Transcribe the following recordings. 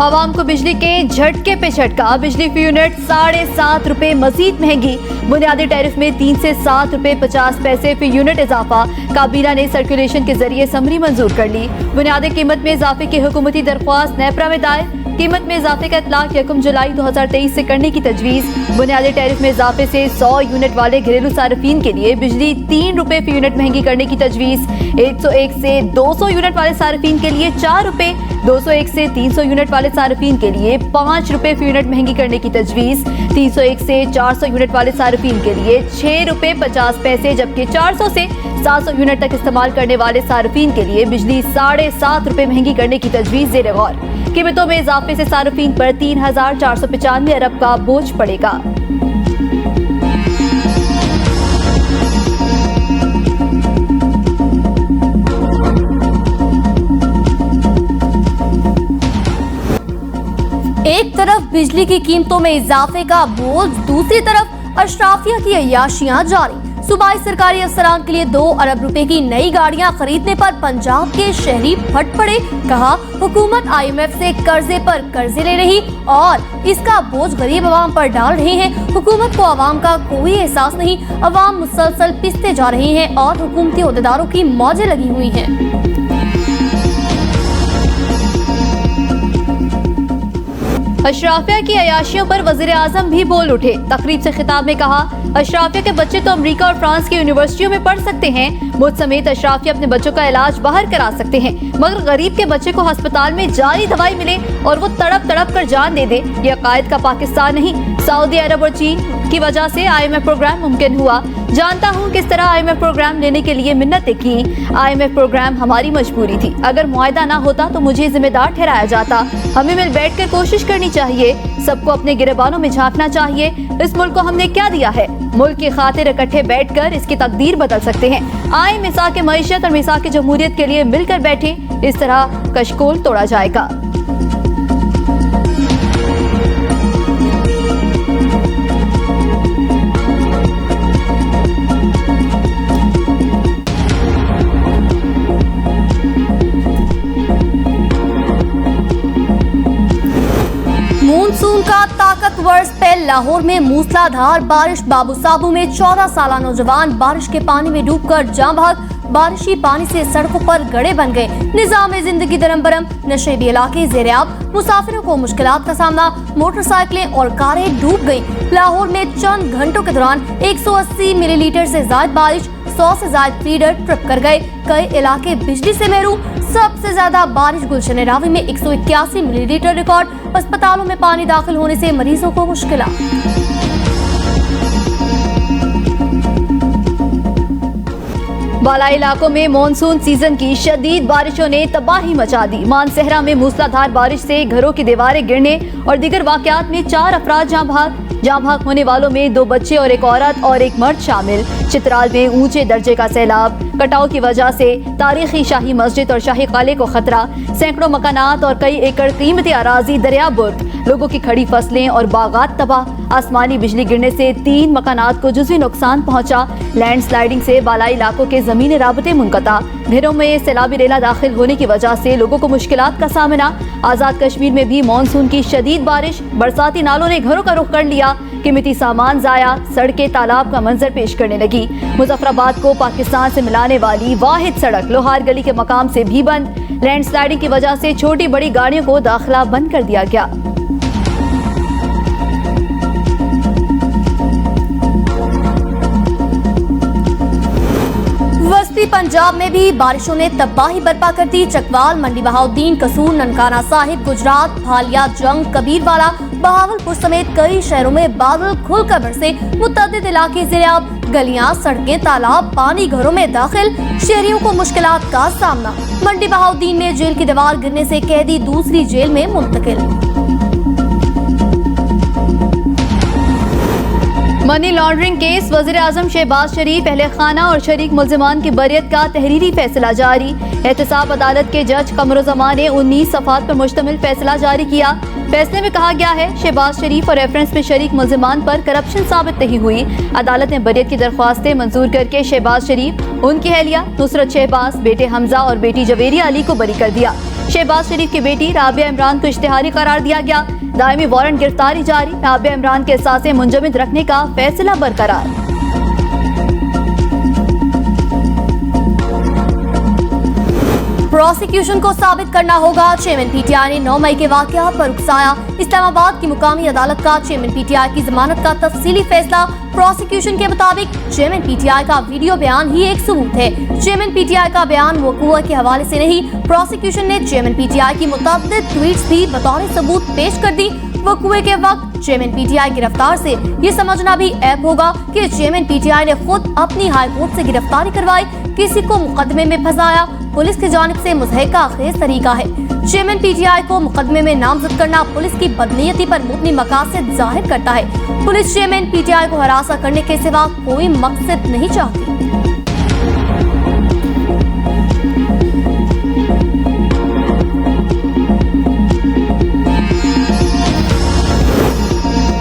आवाम को बिजली के झटके पे झटका। बिजली फी यूनिट 7.5 रुपए मजीद महंगी। बुनियादी टैरिफ में 3 से 7 रुपए 50 पैसे फी यूनिट इजाफा। काबीना ने सर्कुलेशन के जरिए समरी मंजूर कर ली। बुनियादी कीमत में इजाफे की हुकूमती दरख्वास्त नेपरा में दायर। कीमत में इजाफे का इतलाक 1 जुलाई 2023 से करने की तजवीज़। बुनियादी टैरिफ में इजाफे से 100 यूनिट वाले घरेलू सार्फिन के लिए बिजली 3 रुपए फी यूनिट महंगी करने की तजवीज़। 101 से 200 यूनिट वाले सार्फिन के लिए 4 रुपए, 201 से 300 यूनिट वाले सार्फिन के लिए 5 रुपए फी यूनिट महंगी करने की तजवीज़। 301 से 400 यूनिट वाले सार्फिन के लिए 6 रुपए 50 पैसे, जबकि 400 से 700 यूनिट तक इस्तेमाल करने वाले सार्फिन के लिए बिजली 7.5 रुपए महंगी करने की तजवीज़ ज़ेर गौर। कीमतों में इजाफे से सार्फिन पर 3,495 अरब का बोझ पड़ेगा। एक तरफ बिजली की कीमतों में इजाफे का बोझ, दूसरी तरफ अशराफिया की अय्याशियां जारी। सूबाई सरकारी अफसरान के लिए 2 अरब रुपए की नई गाड़ियां खरीदने पर पंजाब के शहरी फट पड़े। कहा, हुकूमत IMF से कर्जे पर कर्जे ले रही और इसका बोझ गरीब अवाम पर डाल रहे हैं। हुकूमत को अवाम का कोई एहसास नहीं। अवाम मुसलसल पिसते जा रहे हैं और हुकूमती ओहदेदारों की मौजें लगी हुई हैं। अशराफिया की अयाशियों पर वजीर आजम भी बोल उठे। तकरीब से खिताब में कहा, अशराफिया के बच्चे तो अमेरिका और फ्रांस की यूनिवर्सिटियों में पढ़ सकते हैं। मुझ समेत अशराफिया अपने बच्चों का इलाज बाहर करा सकते हैं, मगर गरीब के बच्चे को अस्पताल में जाली दवाई मिले और वो तड़प तड़प कर जान दे दे, ये अकायद का पाकिस्तान नहीं। सऊदी अरब और चीन की वजह से IMF प्रोग्राम मुमकिन हुआ। जानता हूँ किस तरह IMF प्रोग्राम लेने के लिए मिन्नतें की। IMF प्रोग्राम हमारी मजबूरी थी। अगर मुआहदा ना होता तो मुझे जिम्मेदार ठहराया जाता। हमें मिल बैठ कर कोशिश करनी चाहिए। सबको अपने गिरबानों में झांकना चाहिए। इस मुल्क को हमने क्या दिया है? मुल्क की खातिर इकट्ठे बैठकर इसकी तकदीर बदल सकते हैं। आए मिसाक मईशत और मिसाक जमहूरियत के लिए मिलकर बैठे। इस तरह कशकोल तोड़ा जाएगा। मानसून का ताकतवर स्पेल। लाहौर में मूसलाधार बारिश। बाबू साबू में 14 साल नौजवान बारिश के पानी में डूबकर जान बहक। बारिशी पानी से सड़कों पर गड्ढे बन गए। निजाम जिंदगी दरम बरम। नशेबी इलाके ज़ेर-ए-आब। मुसाफिरों को मुश्किलात का सामना। मोटरसाइकिलें और कारें डूब गयी। लाहौर में चंद घंटों के दौरान 180 मिलीलीटर से ज्यादा बारिश। 100 से ज्यादा फीडर ट्रिप कर गए। कई इलाके बिजली से महरूम। सबसे ज्यादा बारिश गुलशन रावी में 181 मिलीलीटर रिकॉर्ड। अस्पतालों में पानी दाखिल होने से मरीजों को मुश्किलात। बालाई इलाकों में मानसून सीजन की शदीद बारिशों ने तबाही मचा दी। मानसहरा में मूसलाधार बारिश से घरों की दीवारें गिरने और दीगर वाकयात में 4 अफराद जाँ भाग होने वालों में 2 बच्चे और 1 औरत और 1 मर्द शामिल। चित्राल में ऊंचे दर्जे का सैलाब। कटाव की वजह से तारीखी शाही मस्जिद और शाही काले को खतरा। सैकड़ों मकानात और कई एकड़ कीमती अराजी दरिया बुर्द। लोगों की खड़ी फसलें और बागात तबाह। आसमानी बिजली गिरने से 3 मकानात को जुज़वी नुकसान पहुंचा। लैंडस्लाइडिंग से बालाई इलाकों के ज़मीनी राबते मुनक़ता। घरों में सैलाबी रेला दाखिल होने की वजह से लोगों को मुश्किलात का सामना। आज़ाद कश्मीर में भी मानसून की शदीद बारिश। बरसाती नालों ने घरों का रुख कर लिया। कीमती सामान जाया। सड़कें तालाब का मंजर पेश करने लगी। मुजफ्फराबाद को पाकिस्तान से मिलाने वाली वाहिद सड़क लोहार गली के मकाम से भी बंद। लैंडस्लाइडिंग की वजह से छोटी बड़ी गाड़ियों को दाखिला बंद कर दिया गया। वस्ती पंजाब में भी बारिशों ने तबाही बर्पा कर दी। चकवाल, मंडी बहाउद्दीन, कसूर, ननकाना साहिब, गुजरात, भालिया, जंग, कबीरवाला, बहावलपुर समेत कई शहरों में बादल खुलकर बरसे। मुतअद्दिद इलाके ज़ेर-ए-आब। गलियां, सड़कें, तालाब, पानी घरों में दाखिल। शहरियों को मुश्किलात का सामना। मंडी बहाउद्दीन में जेल की दीवार गिरने से कैदी दूसरी जेल में मुंतकिल। Money laundering case. वज़ीर आज़म शहबाज शरीफ, अहले खाना और शरीक मुल्ज़िमान की बरियत का तहरीरी फैसला जारी। एहतसाब अदालत के जज कमरुज़्ज़मान ने 19 सफ़ात पर मुश्तमिल फैसला जारी किया। फैसले में कहा गया है, शहबाज शरीफ और रेफरेंस में शरीक मुल्ज़िमान पर करप्शन साबित नहीं हुई। अदालत ने बरियत की दरख्वास्तें मंजूर करके शहबाज शरीफ, उनकी अहलिया नुसरत शहबाज, बेटे हमजा और बेटी जवेरिया अली को बरी कर दिया। शहबाज शरीफ की बेटी राबिया इमरान को इश्तिहारी करार दिया गया। दायमी वारंट गिरफ्तारी जारी। राबिया इमरान के एहसासे मुंजमद रखने का फैसला बरकरार। प्रोसिक्यूशन को साबित करना होगा। चेयरमैन पीटीआई ने 9 मई के वाकयात पर उकसाया। इस्लामाबाद की मुकामी अदालत का चेयरमैन पीटीआई की जमानत का तफसीली फैसला। प्रोसिक्यूशन के मुताबिक चेयरमैन पीटीआई का वीडियो बयान ही एक सबूत है। चेयरमैन पीटीआई का बयान वकूआ के हवाले से नहीं। प्रोसिक्यूशन ने चेयरमैन पीटीआई की मुतअद्दिद ट्वीट्स भी बतौर सबूत पेश कर दी। वकूए के वक्त चेयरमैन पीटीआई गिरफ्तार से ये समझना भी ऐप होगा कि चेयरमैन पीटीआई ने खुद अपनी हाईकोर्ट से गिरफ्तारी करवाई, किसी को मुकदमे में फंसाया। पुलिस की जानिब से मुज़हिका खेज तरीका है। चेयरमैन पीटीआई को मुकदमे में नामजद करना पुलिस की बदनीयती पर मुबनी मकासद जाहिर करता है। पुलिस चेयरमैन पीटीआई को हरासा करने के सिवा कोई मकसद नहीं चाहती।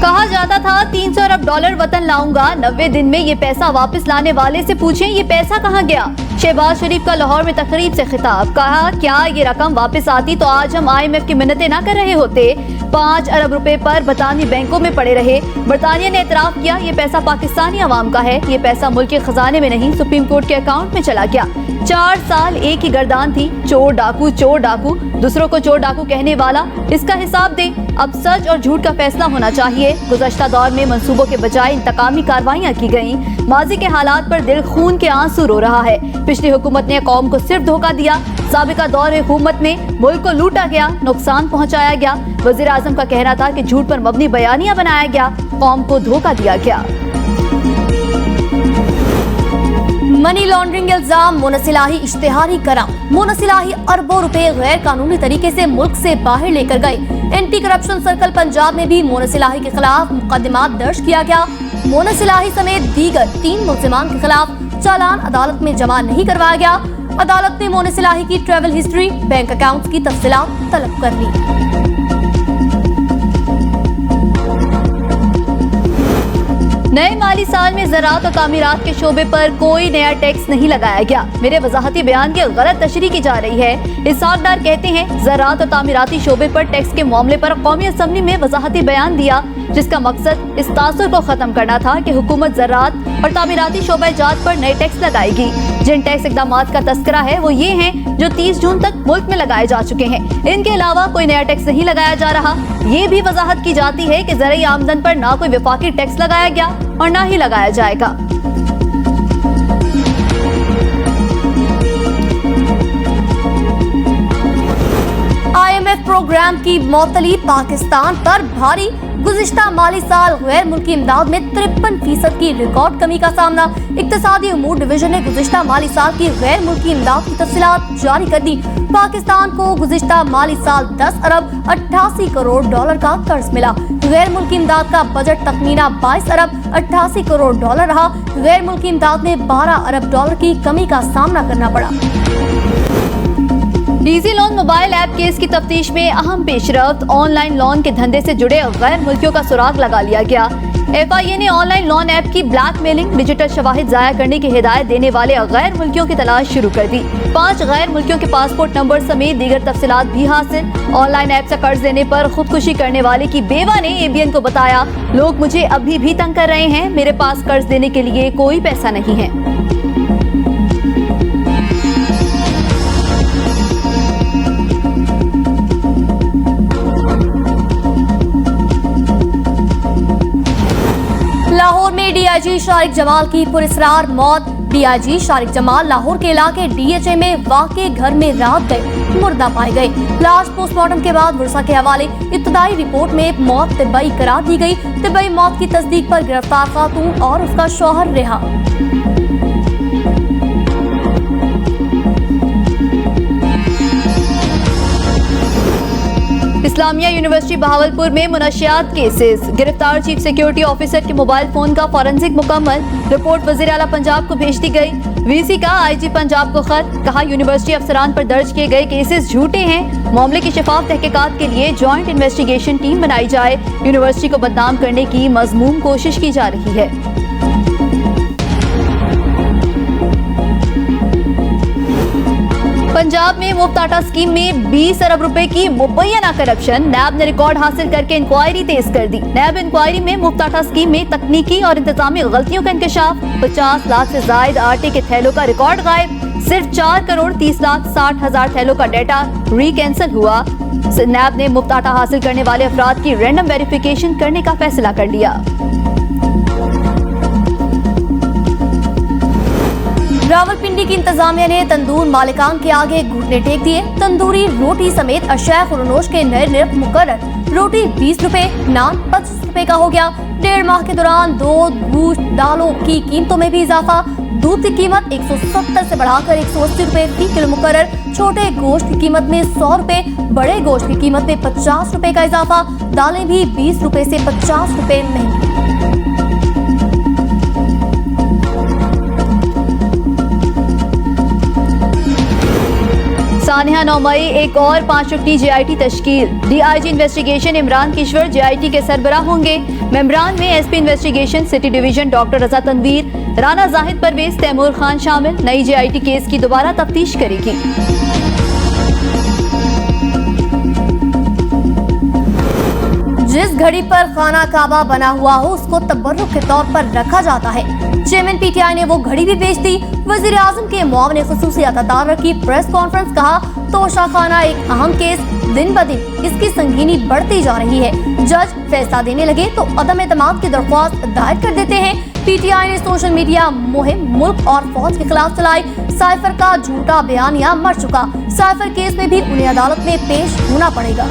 कहा जाता था 300 अरब डॉलर वतन लाऊंगा, 90 दिन में ये पैसा वापस लाने वाले से पूछें ये पैसा कहाँ गया। शहबाज शरीफ का लाहौर में तकरीब से खिताब। कहा क्या ये रकम वापस आती तो आज हम IMF की मिन्नतें ना कर रहे होते। 5 अरब रुपए पर बरतानी बैंकों में पड़े रहे। बरतानिया ने एतराफ किया ये पैसा पाकिस्तानी अवाम का है, ये पैसा मुल्क के खजाने में नहीं सुप्रीम कोर्ट के अकाउंट में चला गया। 4 साल एक ही गर्दान थी, चोर डाकू, दूसरों को चोर डाकू कहने वाला, इसका हिसाब दे। अब सच और झूठ का फैसला होना चाहिए। गुज़श्ता दौर में मंसूबों के बजाय इंतकामी कार्रवाइयां की गयी। माजी के हालात पर दिल खून के आंसू रो रहा है। पिछली हुकूमत ने कौम को सिर्फ धोखा दिया। साबिका दौर हुकूमत में मुल्क को लूटा गया, नुकसान पहुंचाया गया। वज़ीर आज़म का कहना था कि झूठ पर मबनी बयानिया बनाया गया, कौम को धोखा दिया गया। मनी लॉन्ड्रिंग इल्जाम। मोनस इलाही इश्तिहारी करा। मोनस इलाही अरबों रुपए गैर कानूनी तरीके से मुल्क से बाहर लेकर गए। एंटी करप्शन सर्कल पंजाब में भी मोनस इलाही के खिलाफ मुकदमा दर्ज किया गया। मोनस इलाही समेत दीगर 3 मुल्जिमान के खिलाफ चालान अदालत में जमा नहीं करवाया गया। अदालत ने मोनस इलाही की ट्रैवल हिस्ट्री, बैंक अकाउंट्स की तफसीलात तलब कर ली। नए माली साल में ज़राअत और तामीरात के शोबे पर कोई नया टैक्स नहीं लगाया गया। मेरे वजाहती बयान की गलत तशरीह की जा रही है। इसहाकडार कहते हैं ज़राअत और तामीराती शोबे पर टैक्स के मामले पर कौमी असम्बली में वजाहती बयान दिया, जिसका मकसद इस तासुर को खत्म करना था कि हुकूमत ज़राअत और तामीराती शोबे जात पर नए टैक्स लगाएगी। जिन टैक्स इकदामात का तस्करा है वो ये हैं जो 30 जून तक मुल्क में लगाए जा चुके हैं। इनके अलावा कोई नया टैक्स नहीं लगाया जा रहा। ये भी वजाहत की जाती है कि ज़राई आमदन पर ना कोई वफाकी टैक्स लगाया गया और ना ही लगाया जाएगा। IMF प्रोग्राम की मौतली पाकिस्तान पर भारी। गुज़िश्ता माली साल गैर मुल्की इमदाद में 53% की रिकॉर्ड कमी का सामना। इक्तिसादी उमूर डिवीजन ने गुज़िश्ता माली साल की गैर मुल्की इमदाद की तफसीलात जारी कर दी। पाकिस्तान को गुज़िश्ता माली साल 10 अरब 88 करोड़ डॉलर का कर्ज मिला। गैर मुल्की इमदाद का बजट तखमीना 22 अरब 88 करोड़ डॉलर रहा। गैर मुल्की इमदाद में 12 अरब डॉलर की कमी का सामना करना पड़ा। Easy loan mobile app case की तफ्तीश में अहम पेशरफ्त। ऑनलाइन लोन के धंधे से जुड़े गैर मुल्कियों का सुराग लगा लिया गया। FIA ने ऑनलाइन लोन ऐप की ब्लैकमेलिंग, डिजिटल शवाहिद जाया करने की हिदायत देने वाले गैर मुल्कियों की तलाश शुरू कर दी। 5 गैर मुल्कियों के पासपोर्ट नंबर समेत दीगर तफसीलात भी हासिल। ऑनलाइन ऐप से कर्ज देने पर खुदकुशी करने वाले की बेवा ने ABN को बताया, लोग मुझे अभी भी तंग कर रहे हैं, मेरे पास कर्ज देने के लिए कोई पैसा नहीं है। लाहौर में DIG शारिक जमाल की पुरस्रार मौत। DIG शारिक जमाल लाहौर के इलाके DHA में वाक़े घर में रात गए मुर्दा पाए गए। लाश पोस्टमार्टम के बाद वर्षा के हवाले इब्तदाई रिपोर्ट में मौत तिब्बई करार दी गई। तिब्बई मौत की तस्दीक पर गिरफ्तार खातून और उसका शौहर रिहा। इस्लामिया यूनिवर्सिटी बहावलपुर में मुनशियात केसेस। गिरफ्तार चीफ सिक्योरिटी ऑफिसर के मोबाइल फोन का फॉरेंसिक मुकम्मल। रिपोर्ट वजीर आला पंजाब को भेज दी गई। VC का IG पंजाब को खत। कहा यूनिवर्सिटी अफसरान पर दर्ज किए गए केसेस झूठे हैं। मामले की शफाफ तहकीकात के लिए जॉइंट इन्वेस्टिगेशन टीम बनाई जाए। यूनिवर्सिटी को बदनाम करने की मज़मूम कोशिश की जा रही है। पंजाब में मुफ्त आटा स्कीम में 20 अरब रुपए की मुबैना करप्शन, नैब ने रिकॉर्ड हासिल करके इंक्वायरी तेज कर दी। नैब इंक्वायरी में मुफ्त आटा स्कीम में तकनीकी और इंतजामी गलतियों का इंकशाफ। 50 लाख से जायद आटे के थैलों का रिकॉर्ड गायब। सिर्फ 4 करोड़ 30 लाख 60 हजार थैलों का डेटा रीकैंसल हुआ। नैब ने मुफ्त आटा हासिल करने वाले अफराद की रैंडम वेरिफिकेशन करने का फैसला कर लिया। रावलपिंडी की इंतजामिया ने तंदूर मालिकान के आगे घुटने टेक दिए। तंदूरी रोटी समेत अशया खुरनोश के नए निरख मुकर्रर। रोटी 20 रुपए, नान 25 रुपए का हो गया। 1.5 माह के दौरान दूध, गोश्त, दालों की कीमतों में भी इजाफा। दूध की कीमत 170 से बढ़ाकर 180 रुपए फी किलो मुकर्रर। छोटे गोश्त की कीमत में 100 रुपए, बड़े गोश्त की कीमत में 50 रुपए का इजाफा। दालें भी 20 रुपए से 50 रुपए महंगी। सानिया 9 मई एक और 5 रुकनी JIT तश्कील। DIG investigation Imran Kishwar JIT के सरबराह होंगे। मेंबरान में SP investigation city division doctor Raza Tanveer, Rana Zahid Pervez, Taimur Khan शामिल। नई JIT केस की दोबारा तफ्तीश करेगी। जिस घड़ी पर खाना काबा बना हुआ हो उसको तबर्रुक के तौर पर रखा जाता है। चेयरमैन PTI ने वो घड़ी भी बेच दी। वजीर आजम के मुआविन खुसूसी अतादार रखी प्रेस कॉन्फ्रेंस। कहा तोशा खाना एक अहम केस, दिन ब दिन इसकी संगीनी बढ़ती जा रही है। जज फैसला देने लगे तो अदम एतमाद की दरख्वास्त दायर कर देते हैं। PTI ने सोशल मीडिया मुहिम मुल्क और फौज के खिलाफ चलाई। साइफर का झूठा बयानिया मर चुका। साइफर केस में भी उन्हें अदालत में पेश होना पड़ेगा।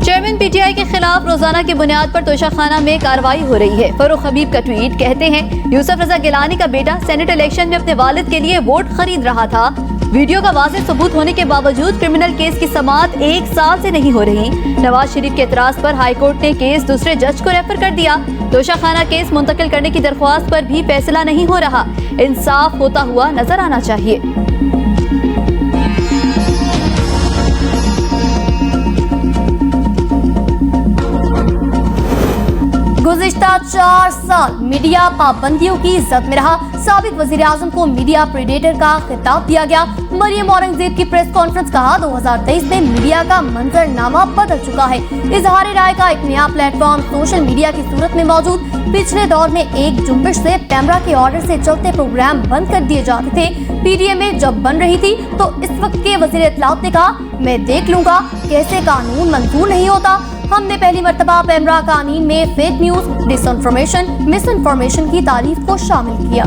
चेयरमैन PTI के खिलाफ रोजाना की बुनियाद पर तोशाखाना में कार्रवाई हो रही है। फरूख हबीब का ट्वीट, कहते हैं यूसुफ रजा गिलानी का बेटा सेनेट इलेक्शन में अपने वालिद के लिए वोट खरीद रहा था। वीडियो का वाज़ेह सबूत होने के बावजूद क्रिमिनल केस की समाअत 1 साल से नहीं हो रही। नवाज शरीफ के एतराज पर हाईकोर्ट ने केस दूसरे जज को रेफर कर दिया। तोशाखाना केस मुंतकिल करने की दरख्वास्त पर भी फैसला नहीं हो रहा। इंसाफ होता हुआ नजर आना चाहिए। गुज़िश्ता 4 साल मीडिया पाबंदियों की इज्जत में रहा। साबिक वजीर आजम को मीडिया प्रेडेटर का खिताब दिया गया। मरियम औरंगजेब की प्रेस कॉन्फ्रेंस। कहा 2023 में मीडिया का मंजरनामा बदल चुका है। इजहार राय का एक नया प्लेटफॉर्म सोशल मीडिया की सूरत में मौजूद। पिछले दौर में एक जुम्बिश से कैमरा के ऑर्डर से चलते प्रोग्राम बंद कर दिए जाते थे। PDM में जब बन रही थी तो इस वक्त के वजीर इत्तलात ने कहा मैं देख लूंगा कैसे कानून मंजूर नहीं होता। हमने पहली मर्तबा पैमरा कानून में fake news, disinformation, miss information की तारीफ को शामिल किया।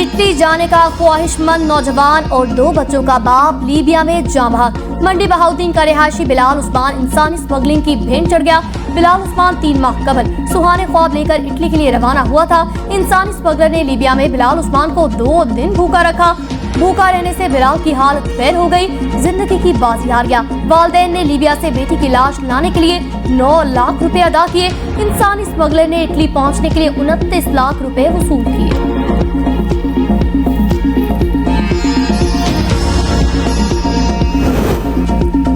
इटली जाने का ख्वाहिशमंद नौजवान और 2 बच्चों का बाप लीबिया में जाँ बहक। मंडी बहाउद्दीन का रिहायशी बिलाल उस्मान इंसानी स्मगलिंग की भेंट चढ़ गया। बिलाल उस्मान 3 माह कबल सुहाने ख्वाब लेकर इटली के लिए रवाना हुआ था। इंसानी स्मगलर ने लीबिया में बिलाल उस्मान को 2 दिन भूखा रखा। भूखा रहने से बिलाल की हालत फेल हो गई, जिंदगी की बाजी हार गया। वालिदैन ने लीबिया से बेटी की लाश लाने के लिए 9 लाख रुपए अदा किए। इंसानी स्मगलर ने इटली पहुंचने के लिए 29 लाख रुपए वसूल किए।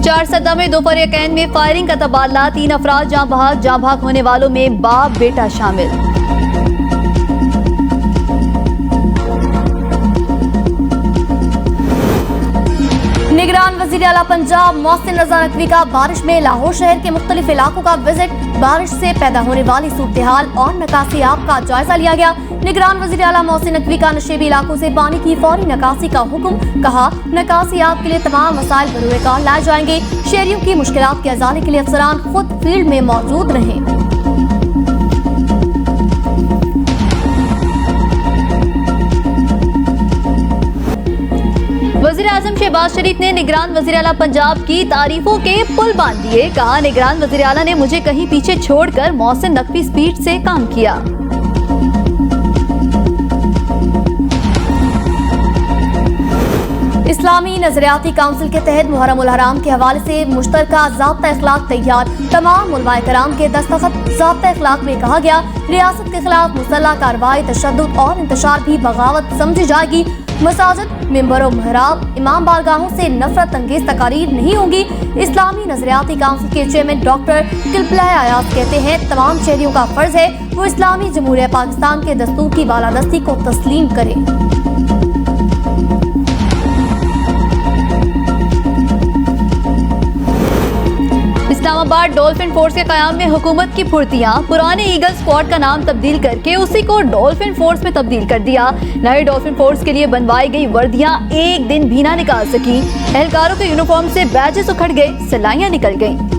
चारसदा में दोपहर यकैन में फायरिंग का तबादला। 3 अफराद जाँ बहक होने वालों में बाप बेटा शामिल। निगरान वजीर आला पंजाब मोहसिन रजा नकवी का बारिश में लाहौर शहर के मुख्तलिफ इलाकों का विजिट। बारिश से पैदा होने वाली सूरत हाल और निकासियाब का जायजा लिया गया। निगरान वजीर आला मोहसिन नकवी का नशेबी इलाकों से पानी की फौरी निकासी का हुक्म। कहा निकासियाब के लिए तमाम वसाइल बरूए कार लाए जाएंगे। शहरियों की मुश्किलात के अजाले के लिए अफसरान खुद फील्ड में मौजूद रहें। वज़ीर आज़म शहबाज शरीफ ने निगरान वज़ीर आला पंजाब की तारीफों के पुल बांध दिए। कहा निगरान वज़ीर आला ने मुझे कहीं पीछे छोड़कर मोहसिन नकवी स्पीड से काम किया। इस्लामी नजरियाती काउंसिल के तहत मुहर्रम उल हराम के हवाले से मुश्तरका ज़ाब्ता इखलाक तैयार। तमाम उलमाए कराम के दस्तखत। ज़ाब्ता इखलाक में कहा गया रियासत के खिलाफ मुसल्लह कार्रवाई, तशद्दुद और इंतशार भी बगावत समझी जाएगी। मसाजिद, मिंबरों, महराब, इमाम बारगाहों से नफरत अंगेज तकारीर नहीं होंगी। इस्लामी नजरियाती काउंसिल के चेयरमैन डॉक्टर किलबला अयाज कहते हैं, तमाम शहरियों का फर्ज है वो इस्लामी जमहूरिया पाकिस्तान के दस्तूर की बालादस्ती को तस्लीम करें। इस्लामाबाद डॉल्फिन फोर्स के कयाम में हुकूमत की फुर्तियां, पुराने ईगल स्क्वाड का नाम तब्दील करके उसी को डॉल्फिन फोर्स में तब्दील कर दिया। नए डॉल्फिन फोर्स के लिए बनवाई गई वर्दियां एक दिन भी ना निकाल सकी। एहलकारों के यूनिफॉर्म से बैजेस उखड़ गए, सिलाइयां निकल गईं।